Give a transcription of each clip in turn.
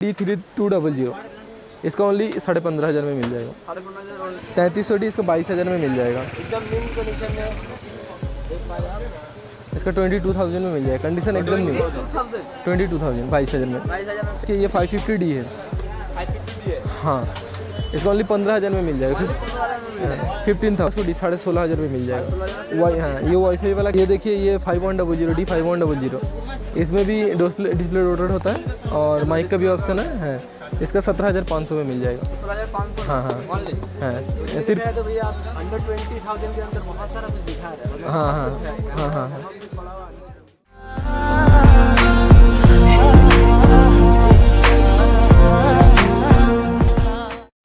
D3200 इसका only 15,500 में मिल जाएगा। 3300D इसका 22,000 में मिल जाएगा। एकदम न्यू कंडीशन में इसका 22,000 में मिल जाएगा। कंडीशन एकदम न्यू। 22,000 22,000 में। कि ये 550D है। 550D है। हाँ, इसका ओनली 15,000 में मिल जाएगा। 15,000 16,500 में मिल जाएगा। हाँ, ये वाईफाई वाला ये देखिए, ये 5100 D5100 इसमें भी डिस्प्ले रोटेट होता है और माइक का भी ऑप्शन है। इसका 17,500 में मिल जाएगा। 17,500। हाँ हाँ हाँ तो भैया अंडर 20,000 के अंदर बहुत सारा कुछ दिखा रहा है। हाँ हाँ हाँ हाँ।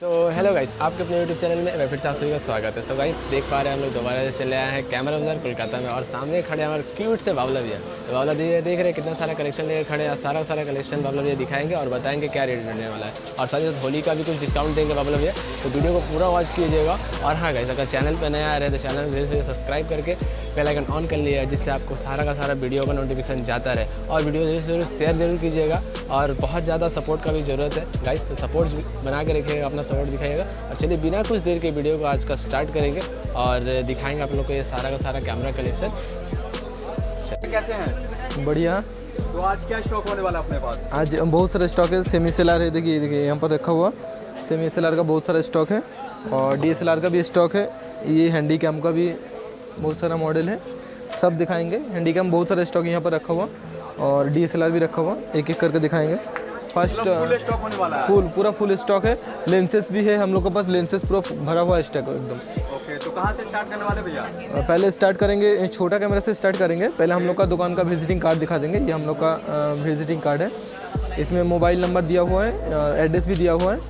तो हेलो गाइस, आपके अपने यूट्यूब चैनल में मैं फिर से आप सभी का स्वागत है। सो गाइस, देख पा रहे हैं हम लोग दोबारा से चले आए हैं कैमरा बाजार कोलकाता में और सामने खड़े हैं हमारे क्यूट से बाबला भैया। तो बाबला भैया देख रहे हैं कितना सारा कलेक्शन लेकर खड़े हैं। सारा कलेक्शन बाबला भैया दिखाएंगे और बताएंगे क्या रेट रहने वाला है और साथ ही साथ होली का भी कुछ डिस्काउंट देंगे बाबला भैया। तो वीडियो को पूरा वॉच कीजिएगा। और हाँ गाइस, अगर चैनल पर नया आ रहे हैं तो चैनल को सब्सक्राइब करके बेल आइकन ऑन कर लिया, जिससे आपको सारा का सारा वीडियो का नोटिफिकेशन जाता रहे। और वीडियो जरूर शेयर जरूर कीजिएगा और बहुत ज़्यादा सपोर्ट का भी ज़रूरत है गाइस। तो सपोर्ट बना के रखिएगा, अपना सपोर्ट दिखाइएगा। और चलिए बिना कुछ देर के वीडियो को आज का स्टार्ट करेंगे और दिखाएंगे आप लोग को ये सारा का सारा कैमरा कलेक्शन। कैसे हैं? बढ़िया। तो आज क्या स्टॉक होने वाला है अपने पास? आज बहुत सारा स्टॉक है। सेमी SLR है, देखिए यहाँ पर रखा हुआ सेमी SLR का बहुत सारा स्टॉक है और DSLR का भी स्टॉक है। ये हैंडी कैम का भी बहुत सारा मॉडल है, सब दिखाएंगे। हैंडी कैम बहुत सारा स्टॉक यहाँ पर रखा हुआ और DSLR भी रखा हुआ, एक एक करके दिखाएंगे। फर्स्ट फुल स्टॉक होने वाला है। पूरा फुल स्टॉक है। लेंसेज भी है हम लोग के पास, लेंसेज पूरा भरा हुआ स्टॉक है एकदम। ओके, तो कहाँ से स्टार्ट करने वाले भैया? पहले स्टार्ट करेंगे छोटा कैमरा से स्टार्ट करेंगे। पहले हम लोग का दुकान का विजिटिंग कार्ड दिखा देंगे। ये हम लोग का विजिटिंग कार्ड है, इसमें मोबाइल नंबर दिया हुआ है, एड्रेस भी दिया हुआ है।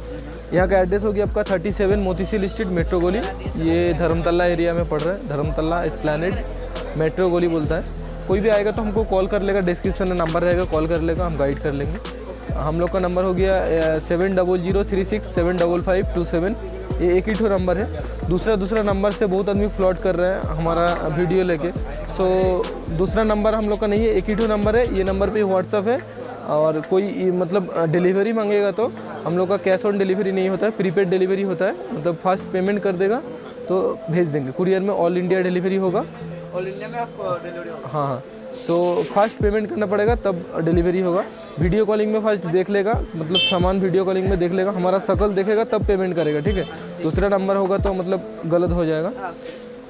यहाँ का एड्रेस होगी आपका 37 मोतीसील स्ट्रीट, मेट्रो गली। ये धर्मतला एरिया में पड़ रहा है। धर्मतला एस्प्लैनेड मेट्रो गली बोलता है। कोई भी आएगा तो हमको कॉल कर लेगा, डिस्क्रिप्शन में नंबर रहेगा, कॉल कर लेगा, हम गाइड कर लेंगे। हम लोग का नंबर हो गया 7003675527। ये एक ही ठो नंबर है। दूसरा नंबर से बहुत आदमी फ्लॉट कर रहे हैं हमारा वीडियो लेके। सो दूसरा नंबर हम लोग का नहीं है, एक ही ठो नंबर है। ये नंबर पे व्हाट्सअप है और कोई मतलब डिलीवरी मांगेगा तो हम लोग का कैश ऑन डिलीवरी नहीं होता है, प्रीपेड डिलीवरी होता है। मतलब फास्ट पेमेंट कर देगा तो भेज देंगे। कुरियर में ऑल इंडिया डिलीवरी होगा। ऑल इंडिया में आप डिलीवरी होगा? हाँ। सो फास्ट पेमेंट करना पड़ेगा तब डिलीवरी होगा। वीडियो कॉलिंग में फर्स्ट देख लेगा, मतलब सामान वीडियो कॉलिंग में देख लेगा, हमारा शक्ल देखेगा तब पेमेंट करेगा, ठीक है। दूसरा नंबर होगा तो मतलब गलत हो जाएगा।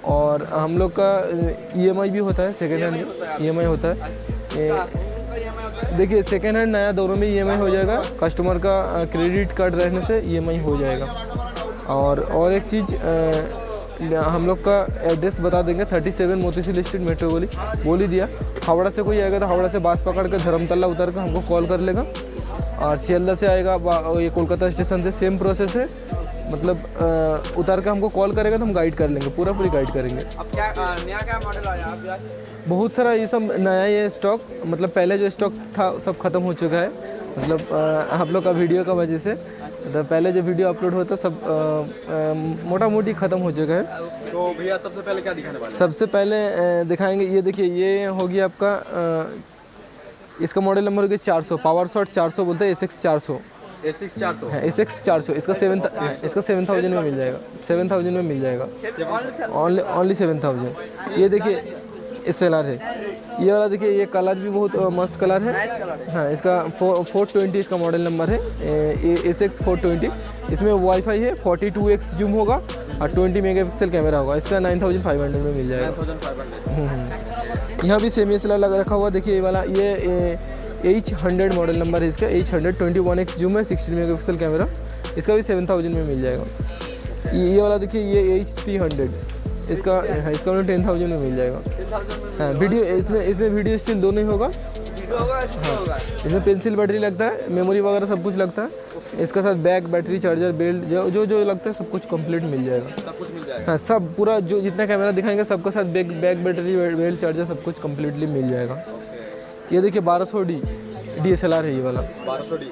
और हम लोग का EMI भी होता है, सेकेंड हैंड EMI होता है। देखिए सेकेंड हैंड नया दोनों में EMI हो जाएगा। कस्टमर का क्रेडिट कार्ड रहने से EMI हो जाएगा। और एक चीज़ हम लोग का एड्रेस बता देंगे, 37 मोतीसील स्ट्रीट, मेट्रो गली। बोल ही दिया। हावड़ा से कोई आएगा तो हावड़ा से बस पकड़ कर धर्मतला उतर कर हमको कॉल कर लेगा। और सियालदा से आएगा ये कोलकाता स्टेशन से सेम प्रोसेस है। मतलब उतर कर हमको कॉल करेगा तो हम गाइड कर लेंगे, पूरी गाइड करेंगे। अब क्या नया क्या मॉडल आया आप आज? बहुत सारा ये सब नया ये स्टॉक, मतलब पहले जो स्टॉक था सब खत्म हो चुका है। मतलब आप लोग का वीडियो का वजह से, तो पहले जो वीडियो अपलोड होता सब मोटा मोटी ख़त्म हो चुका है। तो भैया सबसे पहले क्या दिखाने वाले? सबसे पहले दिखाएंगे, ये देखिए, ये हो गया आपका इसका मॉडल नंबर हो गया 400, पावर शॉट 400 बोलते हैं, SX 400 है। SX 400 इसका 7,000 में मिल जाएगा। 7,000 में मिल जाएगा, ओनली 7,000। ये देखिए SLR है। ये वाला देखिए, ये कलर भी बहुत मस्त कलर है। हाँ, इसका 420 इसका मॉडल नंबर है, SX 420। इसमें वाईफाई है, 42x जूम होगा और 20 मेगापिक्सल कैमरा होगा। इसका 9,500 में मिल जाएगा। 9,500। यहाँ भी सेमी SLR लग रखा हुआ। देखिए ये वाला, ये H100 मॉडल नंबर है इसका। H100 21x जूम है, 16 मेगापिक्सल कैमरा। इसका भी 7,000 में मिल जाएगा। ये वाला देखिए, ये H300 इसका 10,000 में मिल जाएगा। हाँ, वीडियो इसमें वीडियो स्टिल दोनों ही होगा। हाँ, इसमें पेंसिल बैटरी लगता है, मेमोरी वगैरह सब कुछ लगता है। इसका साथ बैक, बैटरी, चार्जर, बेल्ट जो लगता है सब कुछ कंप्लीट मिल जाएगा। सब कुछ मिल जाएगा। हाँ, सब पूरा जो जितना कैमरा दिखाएंगे सबका साथ बैक, बैटरी, बेल्ट, चार्जर सब कुछ कम्प्लीटली मिल जाएगा। ये देखिए 1200D DSLR है ये वाला। 1200D।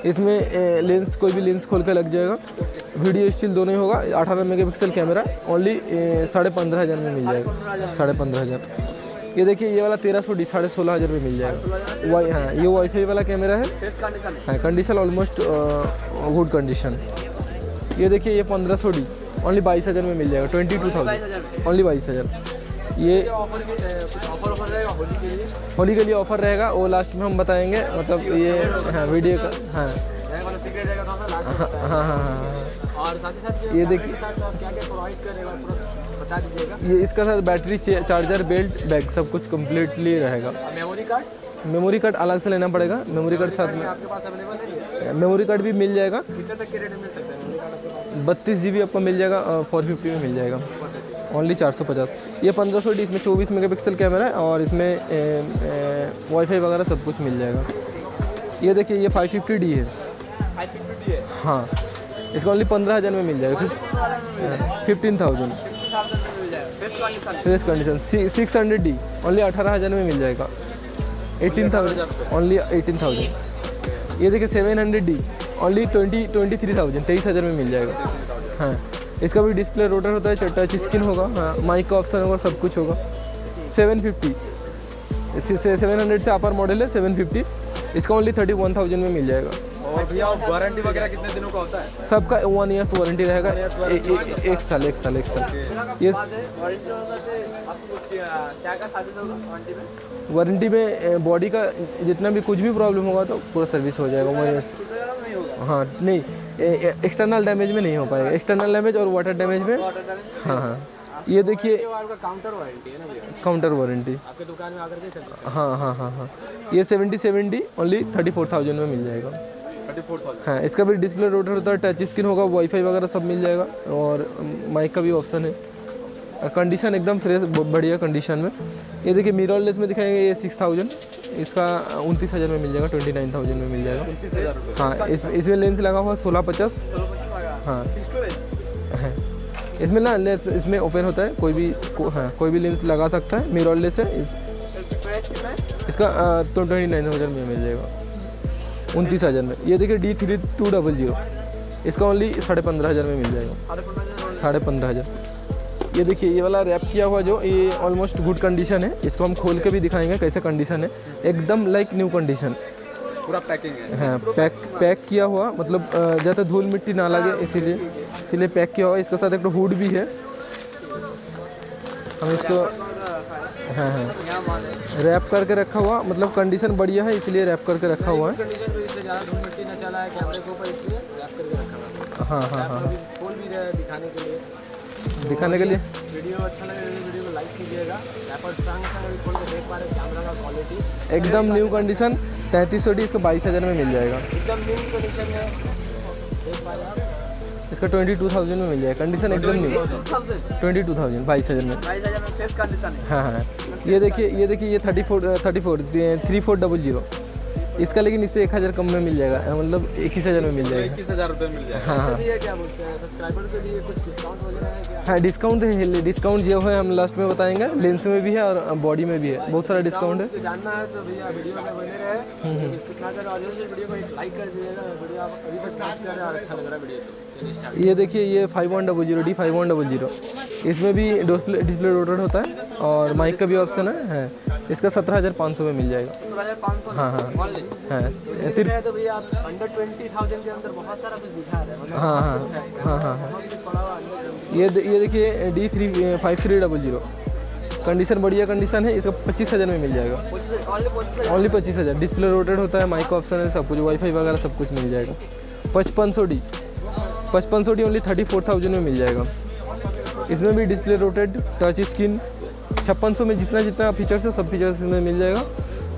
इसमें लेंस, कोई भी लेंस खोल के लग जाएगा। वीडियो स्टिल दोनों ही होगा। 18 मेगापिक्सल कैमरा, ओनली 15,500 में मिल जाएगा। 15,500। ये देखिए ये वाला 1300D 16,500 रुपये मिल जाएगा। हाँ ये वाईफाई वाला कैमरा है। फेस कंडीशन है। हाँ कंडीशन ऑलमोस्ट गुड कंडीशन। ये देखिए ये 1500D ओनली 22,000 में मिल जाएगा। 22,000 ओनली 22,000। ये ऑफर रहेगा होली के लिए। होली के लिए ऑफर रहेगा, वो लास्ट में हम बताएंगे। मतलब ये हाँ वीडियो का हाँ सीक्रेट रहेगा थोड़ा सा लास्ट में हाँ हाँ हाँ हाँ। और साथ ही साथ ये देखिए आप क्या क्या प्रोवाइड करेगा पूरा बता दीजिएगा। ये इसका साथ बैटरी चार्जर बेल्ट बैग सब कुछ कम्प्लीटली रहेगा। मेमोरी कार्ड मेमोरी कार्ड अलग से लेना पड़ेगा। मेमोरी कार्ड साथ में आपके पास अवेलेबल है? मेमोरी कार्ड भी मिल जाएगा। कितने तक के रेट में मिल सकता है मेमोरी कार्ड आपके पास? 32 GB आपको मिल जाएगा। 450 में मिल जाएगा ओनली 450। ये 1500D इसमें 24 मेगापिक्सल कैमरा है और इसमें वाईफाई वगैरह सब कुछ मिल जाएगा। ये देखिए ये 550D है। 550D है। हाँ इसका ओनली 15,000 में मिल जाएगा। 15,000 मिल जाएगा। फेस कंडीशन है। Face condition. 600D ओनली 18,000 में मिल जाएगा। 18,000 ओनली 18,000। ये देखिए 700D ओनली 23,000 23,000 में मिल जाएगा। हाँ इसका भी डिस्प्ले रोटर होता है, टच स्क्रीन होगा। हाँ माइक का ऑप्शन होगा, सब कुछ होगा। 750 700 से अपर मॉडल है 750। इसका ओनली 31,000 में मिल जाएगा। और भैया वारंटी वगैरह कितने दिनों का होता है? सबका 1 ईयर्स वारंटी रहेगा। एक साल ये वारंटी आपको क्या क्या सर्विस होगा वारंटी में? वारंटी में बॉडी का जितना भी कुछ भी प्रॉब्लम होगा तो पूरा सर्विस हो जाएगा 1 ईयर्स। नहीं होगा। हाँ नहीं एक्सटर्नल डैमेज में नहीं हो पाएगा। एक्सटर्नल डैमेज और वाटर डैमेज में हाँ हाँ। ये देखिए आपका काउंटर वारंटी है ना भैया? काउंटर वारंटी आपके दुकान में आकर के सर्विस। हाँ हाँ हाँ हाँ। ये 77D ओनली 34,000 में मिल जाएगा। 34,000। हाँ इसका भी डिस्प्ले रोटर होता है, टच स्क्रीन होगा, वाईफाई वगैरह सब मिल जाएगा और माइक का भी ऑप्शन है। कंडीशन एकदम फ्रेश बढ़िया कंडीशन में। ये देखिए मिररलेस में दिखाएंगे ये 6,000। इसका 29,000 में मिल जाएगा। 29,000 में मिल जाएगा। 29,000 रुपये। हाँ इसमें लेंस लगा हुआ 1650। हाँ है इसमें ना लेंस इसमें ओपन होता है, कोई भी लेंस लगा सकता है। मिररलेस है। इसका 29,000 में मिल जाएगा। 29,000 में। ये देखिए D3200 इसका ओनली 15,500 में मिल जाएगा। 15,500। ये देखिए ये वाला रैप किया हुआ जो ये ऑलमोस्ट गुड कंडीशन है। इसको हम खोल के भी दिखाएंगे कैसे कंडीशन है। एकदम लाइक न्यू कंडीशन। पूरा पैकिंग है। हाँ पैक किया हुआ, मतलब ज़्यादा धूल मिट्टी ना लगे इसीलिए पैक किया हुआ। इसके साथ एक हुड भी है। हम इसको हाँ रैप करके रखा हुआ, मतलब कंडीशन बढ़िया है इसलिए रैप करके रखा हुआ है। कंडीशन पे इससे ज़्यादा धूल मिट्टी न चला है कैमरे के ऊपर, इसलिए रैप करके रखा हुआ है। हाँ खोल भी रहे दिखाने के लिए। वीडियो अच्छा लगे तो वीडियो को लाइक कीजिएगा। रैपर स्ट्रांग का भी खोल के देख पा रहे कैमरा का क्वालिटी एकदम न्यू कंडीशन। 3300D इसको 22,000 में मिल जाएगा। एकदम न्यू कंडीशन में देख पा रहे आप। इसका 22,000 में मिल जाएगा। कंडीशन एकदम न्यू। 22,000 22,000 में। 22,000 में फेस कंडीशन है। हाँ ये देखिए ये 3400 इसका, लेकिन इससे 1,000 कम में मिल जाएगा, मतलब 21,000 में मिल जाएगा। 21,000 रुपये मिल जाएगा। हाँ भी है क्या बोलते हैं सब्सक्राइबर के लिए कुछ डिस्काउंट वगैरह है क्या? हाँ डिस्काउंट है। डिस्काउंट जो है हम लास्ट में बताएंगे। लेंस में भी है और बॉडी में भी है, बहुत सारा डिस्काउंट है। जानना है तो भैया वीडियो में बने रहे। स्किप ना करें और वीडियो को एक लाइक कर दीजिएगा। वीडियो आप अभी तक वॉच कर रहे हैं और अच्छा लग रहा है वीडियो तो चलिए स्टार्ट। ये देखिए ये 5100 D5100 इसमें भी डिस्प्ले रोटेट होता है और माइक का भी ऑप्शन है। इसका 17,500 में मिल जाएगा। 17,500। हाँ तो भैया आप अंडर 20,000 के अंदर बहुत सारा कुछ दिखा रहे हैं, मतलब हाँ बहुत कुछ पड़ा हुआ अंडर। ये देखिए D5300 कंडीशन बढ़िया कंडीशन है। इसका 25,000 में मिल जाएगा। ओनली 25,000। डिस्प्ले रोटेट होता है, माइक का ऑप्शन है, सब कुछ वाईफाई वगैरह सब कुछ मिल जाएगा। 5500D ओनली 34,000 में मिल जाएगा। इसमें भी डिस्प्ले रोटेट, टच स्क्रीन। 5600 में जितना फीचर्स है सब फीचर्स इसमें मिल जाएगा।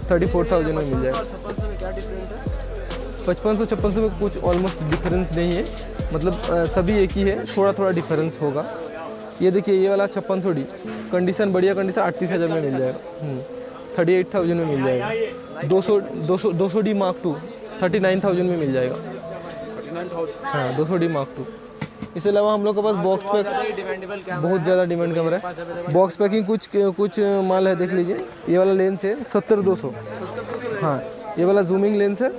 34,000 में मिल जाएगा। 5600 में क्या डिफरेंट है? 5500 में कुछ ऑलमोस्ट डिफरेंस नहीं है, मतलब सभी एक ही है, थोड़ा डिफरेंस होगा। ये देखिए ये वाला 5600D कंडीशन बढ़िया कंडीशन 38,000 में मिल जाएगा। 38,000 में मिल जाएगा। 200D Mark II 39,000 में मिल जाएगा। हाँ 200D Mark II। इसके अलावा हम लोग के पास बॉक्स पैक बहुत ज़्यादा डिमांड कैमरा है। बॉक्स पैकिंग कुछ माल है, देख लीजिए। ये वाला लेंस है 70-200। हाँ ये वाला जूमिंग लेंस है।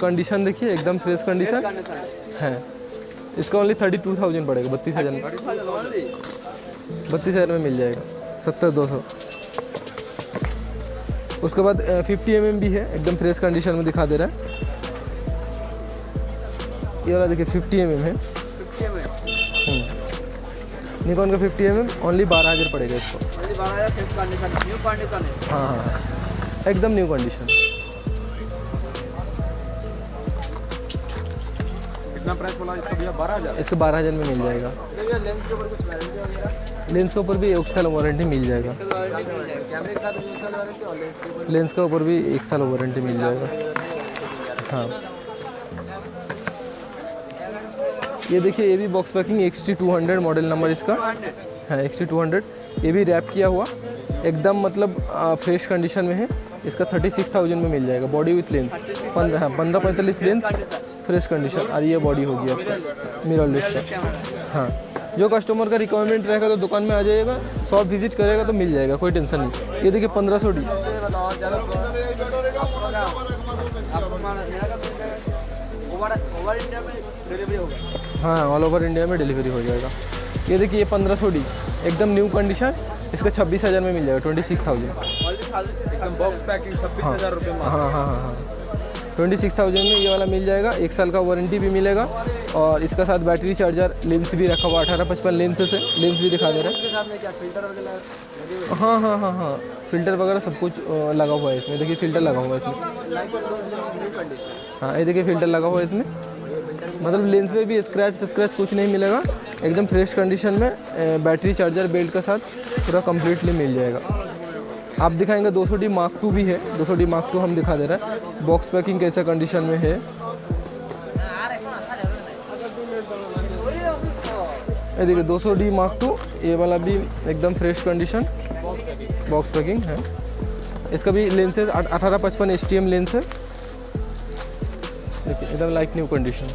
कंडीशन देखिए एकदम फ्रेश कंडीशन है। इसका ओनली 32,000 पड़ेगा। 32,000 में 32,000 में मिल जाएगा। 70-200। उसके बाद 50 mm भी है, एकदम फ्रेश कंडीशन में दिखा दे रहा है। ये वाला देखिए 50 mm है। 50 में निकॉन का 50 mm ओनली 12,000 पड़ेगा इसको। 12,000 फ्रेश कंडीशन, न्यू कंडीशन है। हाँ हाँ हाँ, एकदम न्यू कंडीशन। कितना प्राइस बोला इसका भैया? 12,000। इसको 12,000 में मिल जाएगा। लेंस के ऊपर कुछ वारंटी वगैरह? लेंस के ऊपर भी 1 साल वारंटी मिल जाएगा। कैमरे के साथ 1 साल वारंटी और लेंस के ऊपर लेंस के ऊपर भी 1 साल वारंटी मिल जाएगा। हाँ, ये देखिए ये भी box packing XT200 model number इसका है, XT200। ये भी रैप किया हुआ, एकदम मतलब फ्रेश कंडीशन में है। इसका 36,000 में मिल जाएगा, body with lens 15-45 lens, fresh condition. और ये बॉडी होगी आपका मिररलेस का। हाँ, जो कस्टमर का रिक्वायरमेंट रहेगा तो दुकान में आ जाइएगा, शॉप विजिट करेगा तो मिल जाएगा, कोई टेंशन नहीं। ये देखिए 1500D। ओवर इंडिया में डिलीवरी होगा? हाँ, ऑल ओवर इंडिया में डिलीवरी हो जाएगा। ये देखिए ये 1500D एकदम न्यू कंडीशन, इसका 26,000 में मिल जाएगा, 26,000। एकदम बॉक्स पैकिंग 26,000 रुपये में। हाँ हाँ हाँ हाँ, 26,000 में ये वाला मिल जाएगा। 1 साल का वारंटी भी मिलेगा और इसका साथ बैटरी चार्जर, लेंस भी रखा हुआ 18-55 लेंस से, लेंस भी दिखा दे रहा है। इसके साथ में क्या फिल्टर वगैरह? हाँ हाँ हाँ हाँ, फिल्टर वगैरह सब कुछ लगा हुआ है इसमें। देखिए फ़िल्टर लगा हुआ है इसमें। New condition. हाँ, ये देखिए फ़िल्टर लगा हुआ है इसमें, मतलब लेंस में भी स्क्रैच कुछ नहीं मिलेगा, एकदम फ्रेश कंडीशन में। बैटरी चार्जर बेल्ट का साथ पूरा कम्प्लीटली मिल जाएगा। आप दिखाएंगे 200D Mark II भी है, 200D Mark II हम दिखा दे रहे हैं। बॉक्स पैकिंग कैसा कंडीशन में है, ये देखिए 200D Mark II, ये वाला भी एकदम फ्रेश कंडीशन, बॉक्स पैकिंग है। इसका भी लेंस है 18-55 STM लेंस है, देखिए एकदम लाइक न्यू कंडीशन।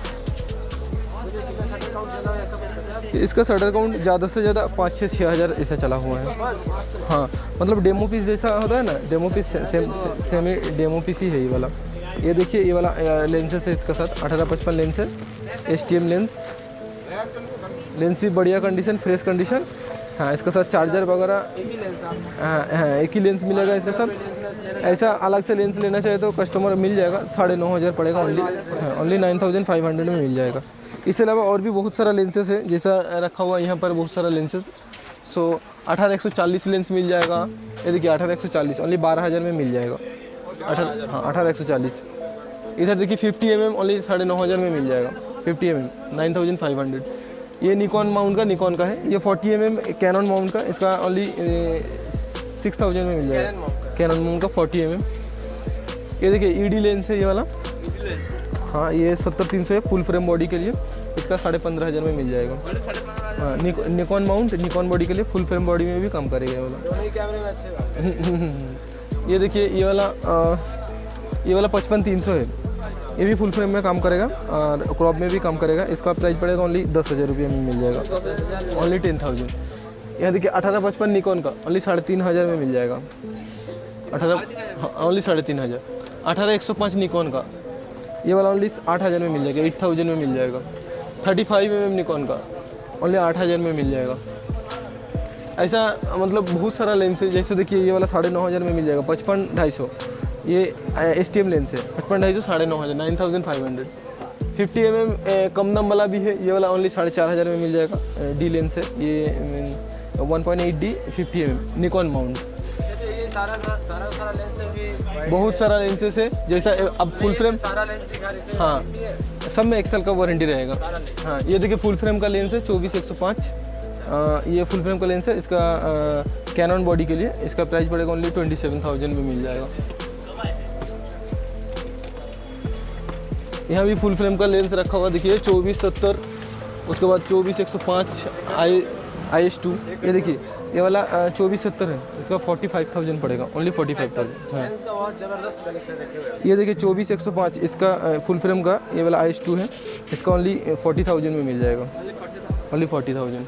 इसका शटर काउंट ज़्यादा से ज़्यादा 5-6 हज़ार ऐसा चला हुआ है। हाँ, मतलब डेमो पीस जैसा होता है ना, demo piece semi demo piece ही है ये वाला। ये देखिए ये वाला लेंसेस है इसका साथ 18-55 लेंस है, STM लेंस भी बढ़िया कंडीशन, फ्रेश कंडीशन। हाँ, इसका साथ चार्जर वगैरह, हाँ एक ही लेंस मिलेगा इसके साथ। ऐसा अलग से लेंस लेना चाहे तो कस्टमर मिल जाएगा, 9,500 पड़ेगा ओनली। हाँ, ओनली 9,500 में मिल जाएगा। इसके अलावा और भी बहुत सारा लेंसेस है, जैसा रखा हुआ यहाँ पर बहुत सारा लेंसेस। 18-140 लेंस मिल जाएगा। ये देखिए 18-140 ओनली 12,000 में मिल जाएगा। 18-140। इधर देखिए 50 mm ओनली 9,500 में मिल जाएगा। 50 mm 9,500। ये निकॉन माउंट का, निकॉन का है। ये 40 mm कैनन माउंट का, इसका ओनली 6,000 में मिल जाएगा। कैनन माउंट का 40 mm। ये देखिए ED लेंस है ये वाला। हाँ, ये 70-300 है फुल फ्रेम बॉडी के लिए, इसका 15,500 में मिल जाएगा। हाँ, निकॉन माउंट, निकॉन बॉडी के लिए, फुल फ्रेम बॉडी में भी काम करेगा ये वाला। दोनों ही कैमरे में अच्छे ये देखिए ये वाला 55-300 है, ये भी फुल फ्रेम में काम करेगा और क्रॉप में भी काम करेगा। इसका प्राइस पड़ेगा ओनली 10,000 रुपये में मिल जाएगा, ओनली 10,000। यहाँ देखिए 18-55 निकॉन का ओनली 3,500 में मिल जाएगा। 18 ओनली 3,500। 18-105 निकॉन का, ये वाला ओनली 8,000 में मिल जाएगा, 8,000 में मिल जाएगा। 35 mm निकॉन का ओनली 8,000 में मिल जाएगा। ऐसा मतलब बहुत सारा लेंस है, जैसे देखिए ये वाला 9,500 में मिल जाएगा। 55-250 ये STM लेंस है, 55-250 9,500 9,500। 50 mm कम दाम वाला भी है, ये वाला ओनली 4,500 में मिल जाएगा। D लेंस है ये 1.8D 50 mm निकॉन माउंट। सारा लेंस भी बहुत सारा लेंसेस है, जैसा अब फुल फ्रेम सारा लेंस दिखा रहे हैं। हाँ, सब में 1 साल का वारंटी रहेगा। हाँ, ये देखिए फुल फ्रेम का लेंस है 24-105। ये फुल फ्रेम का लेंस है, इसका कैनन बॉडी के लिए। इसका प्राइस पड़ेगा ओनली 27,000 में मिल जाएगा। यहाँ भी फुल फ्रेम का लेंस रखा हुआ देखिए 24-70, उसके बाद 24-105 IS2। ये देखिए ये वाला 24-70 है, इसका 45,000 पड़ेगा, ओनली 45,000। हाँ, इसका बहुत ज़बरदस्त कलेक्शन रखे हुए हैं। ये देखिए 24-105 इसका फुल फ्रेम का ये वाला IS2 है, इसका ओनली 40,000 में मिल जाएगा, ओनली 40,000।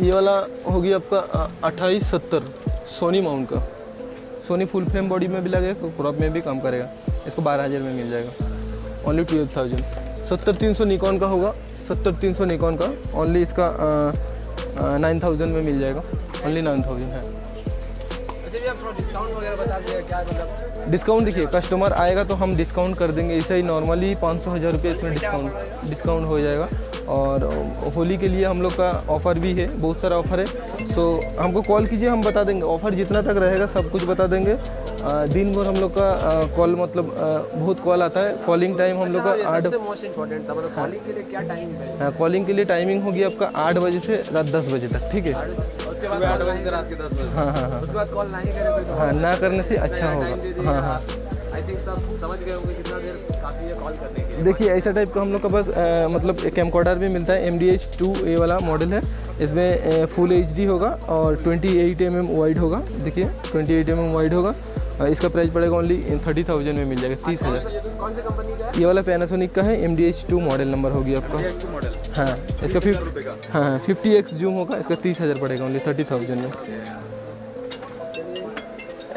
ये वाला होगी आपका 28-70 सोनी माउंट का। सोनी फुल फ्रेम बॉडी में भी लगेगा, क्रॉप में भी काम करेगा। इसको 12,000 में मिल जाएगा, ओनली 12,000। 70-300 निकॉन का होगा, 70-300 निकॉन का ओनली इसका 9,000 में मिल जाएगा, ओनली 9,000 है। अच्छा भैया थोड़ा डिस्काउंट वगैरह बता दीजिए क्या मतलब। डिस्काउंट देखिए, कस्टमर आएगा तो हम डिस्काउंट कर देंगे। ऐसे ही नॉर्मली 500-1000 रुपये इसमें डिस्काउंट हो जाएगा। और होली के लिए हम लोग का ऑफ़र भी है, बहुत सारा ऑफ़र है। सो हमको कॉल कीजिए, हम बता देंगे। ऑफ़र जितना तक रहेगा सब कुछ बता देंगे। दिन भर हम लोग का कॉल मतलब बहुत कॉल आता है। कॉलिंग टाइम हम लोग का 8 सबसे मोस्ट इम्पोर्टेंट था, मतलब कॉलिंग के लिए क्या टाइम है? कॉलिंग के लिए टाइमिंग होगी आपका 8 बजे से रात 10 बजे तक, ठीक है। उसके बाद 8 बजे से रात के 10 बजे। हाँ हाँ हाँ उसके बाद कॉल नहीं करे तो हाँ, ना करने से अच्छा होगा। हाँ हाँ, आई थिंक सब समझ गए होंगे कितना देर काफ़ी है कॉल करने के लिए। देखिए ऐसा टाइप का हम लोग का बस मतलब कैमकॉर्डर भी मिलता है। MDH2 ये वाला मॉडल है। इसमें फुल HD होगा और 28 mm वाइड होगा। देखिए 28 mm वाइड होगा। इसका प्राइस पड़ेगा ओनली 30,000 में मिल जाएगा, 30,000। कौन सी कंपनी का है? ये वाला पैनासोनिक का है। MDH2 मॉडल नंबर होगी आपका। मॉडल हाँ, इसका 50x जूम होगा। इसका 30,000 पड़ेगा ओनली 30,000 में।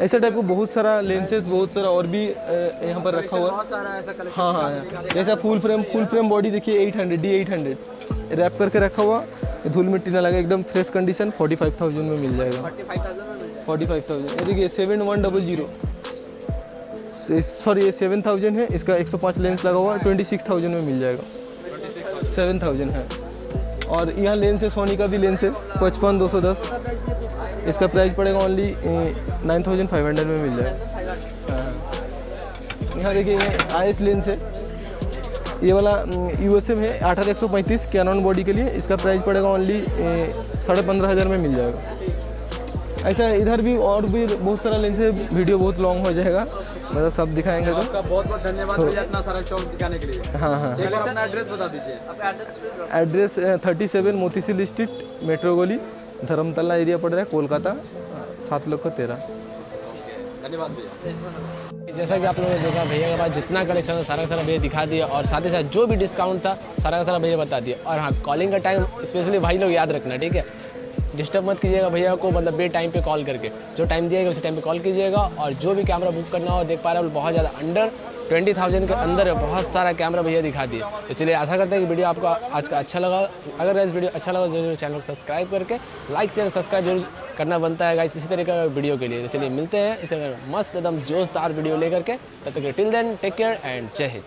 ऐसा टाइप को बहुत सारा लेंसेज, बहुत सारा और भी यहाँ पर रखा हुआ है। बहुत सारा ऐसा कलेक्शन। हाँ हाँ, जैसा फुल फ्रेम बॉडी देखिए 800 D800 रैप करके रखा हुआ। धूल मिट्टी ना लगे, एकदम फ्रेश कंडीशन। 45,000 में मिल जाएगा। 45,000 में मिल जाएगा। 45,000। ये देखिए 7100, सॉरी ये 7,000 है। इसका 105 लेंस लगा हुआ। 26,000 में मिल जाएगा। 7,000 है। और यहाँ लेंस है, सोनी का भी लेंस है 55-210। इसका प्राइस पड़ेगा ओनली 9,500 में मिल जाएगा। हाँ, यहाँ देखिए ये IS लेंस है। ये वाला USM है 18-135 कैनन बॉडी के लिए। इसका प्राइस पड़ेगा ओनली 15,500 में मिल जाएगा। ऐसा इधर भी और भी बहुत सारा लेंस है। वीडियो बहुत लॉन्ग हो जाएगा, मतलब सब दिखाएंगे तो। आपका बहुत बहुत धन्यवाद भैया इतना सारा स्टॉक दिखाने के लिए। हाँ हाँ, एक बार अपना एड्रेस बता दीजिए। एड्रेस 37 मोतीसिल स्ट्रीट, मेट्रो गली, धर्मतला एरिया पड़ रहा है, कोलकाता 7,13,000। धन्यवाद भैया। जैसा कि आप लोगों ने देखा, भैया के पास जितना कलेक्शन था सारा का सारा भैया दिखा दिया, और साथ ही साथ जो भी डिस्काउंट था सारा का सारा भैया बता दिया। और हाँ, कॉलिंग का टाइम स्पेशली भाई लोग याद रखना, ठीक है। डिस्टर्ब मत कीजिएगा भैया को, मतलब बे टाइम पे कॉल करके। जो टाइम दिएगा उसी टाइम पे कॉल कीजिएगा। और जो भी कैमरा बुक करना हो, देख पा रहे हो बहुत ज़्यादा अंडर 20,000 के अंदर बहुत सारा कैमरा भैया दिखा दिए। तो चलिए, आशा करते हैं कि वीडियो आपको आज का अच्छा लगा। अगर इस वीडियो अच्छा लगा तो जरूर चैनल को सब्सक्राइब करके लाइक शेयर सब्सक्राइब जरूर करना बनता है गाइस, इसी तरीके का वीडियो के लिए। तो चलिए मिलते हैं इस मस्त एकदम जोशदार वीडियो लेकर के। तब तक till then take care and जय हिंद।